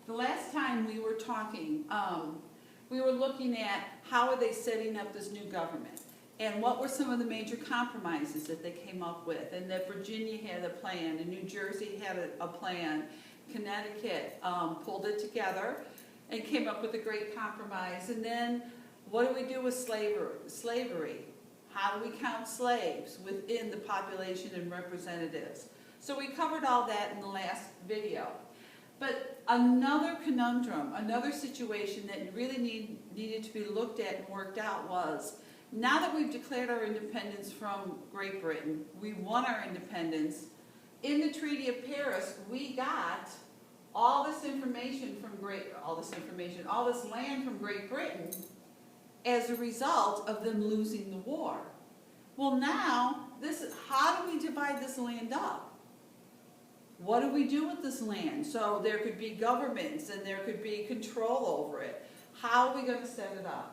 The last time we were talking, we were looking at how are they setting up this new government and what were some of the major compromises that they came up with, and that Virginia had a plan and New Jersey had a plan. Connecticut pulled it together and came up with a great compromise. And then what do we do with slavery? How do we count slaves within the population and representatives? So we covered all that in the last video. But another conundrum, another situation that really needed to be looked at and worked out was, now that we've declared our independence from Great Britain, we won our independence, in the Treaty of Paris, we got all this information from all this land from Great Britain as a result of them losing the war. Well, now, how do we divide this land up? What do we do with this land? So there could be governments and there could be control over it. How are we going to set it up?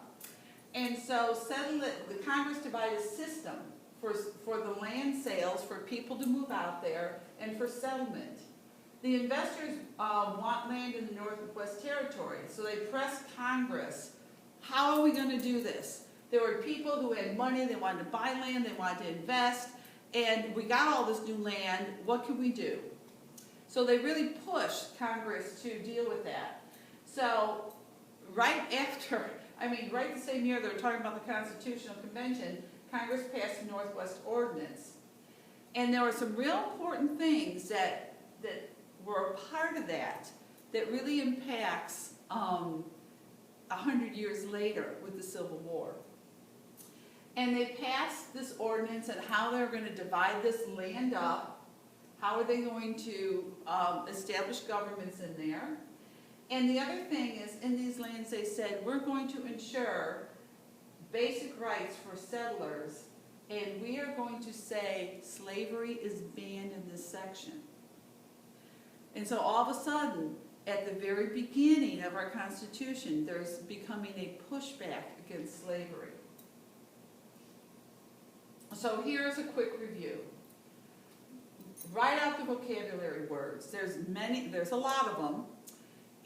And so the Congress divided a system for the land sales, for people to move out there, and for settlement. The investors want land in the Northwest Territories, so they pressed Congress. How are we going to do this? There were people who had money, they wanted to buy land, they wanted to invest, and we got all this new land. What can we do? So they really pushed Congress to deal with that. So right the same year they were talking about the Constitutional Convention, Congress passed the Northwest Ordinance. And there were some real important things that were a part of that really impacts 100 years later with the Civil War. And they passed this ordinance on how they're going to divide this land up. How are they going to establish governments in there? And the other thing is, in these lands they said, we're going to ensure basic rights for settlers, and we are going to say slavery is banned in this section. And so all of a sudden, at the very beginning of our Constitution, there's becoming a pushback against slavery. So here's a quick review. Write out the vocabulary words. There's a lot of them,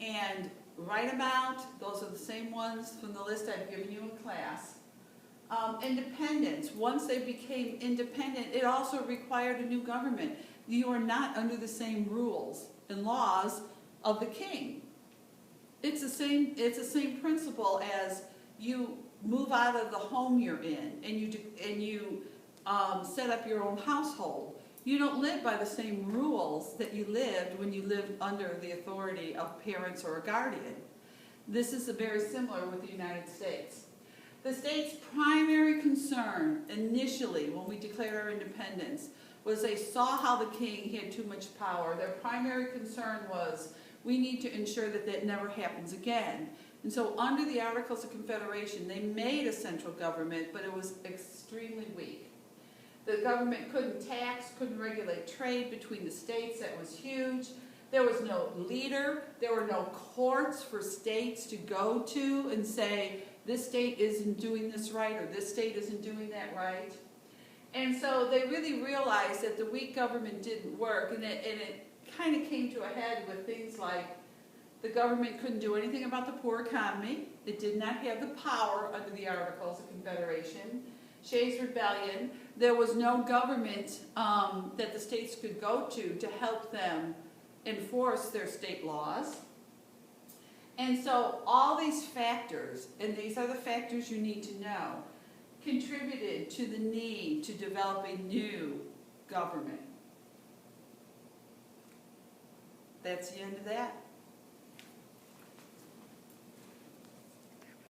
and write them out. Those are the same ones from the list I've given you in class. Independence. Once they became independent, it also required a new government. You are not under the same rules and laws of the king. It's the same principle as you move out of the home you're in and you set up your own household. You don't live by the same rules that you lived when you lived under the authority of parents or a guardian. This is very similar with the United States. The state's primary concern initially when we declared our independence was they saw how the king had too much power. Their primary concern was, we need to ensure that that never happens again. And so under the Articles of Confederation, they made a central government, but it was extremely weak. The government couldn't tax, couldn't regulate trade between the states. That was huge. There was no leader. There were no courts for states to go to and say, this state isn't doing this right, or this state isn't doing that right. And so they really realized that the weak government didn't work, and it kind of came to a head with things like the government couldn't do anything about the poor economy. It did not have the power under the Articles of Confederation. Shays' Rebellion, there was no government that the states could go to help them enforce their state laws. And so all these factors, and these are the factors you need to know, contributed to the need to develop a new government. That's the end of that.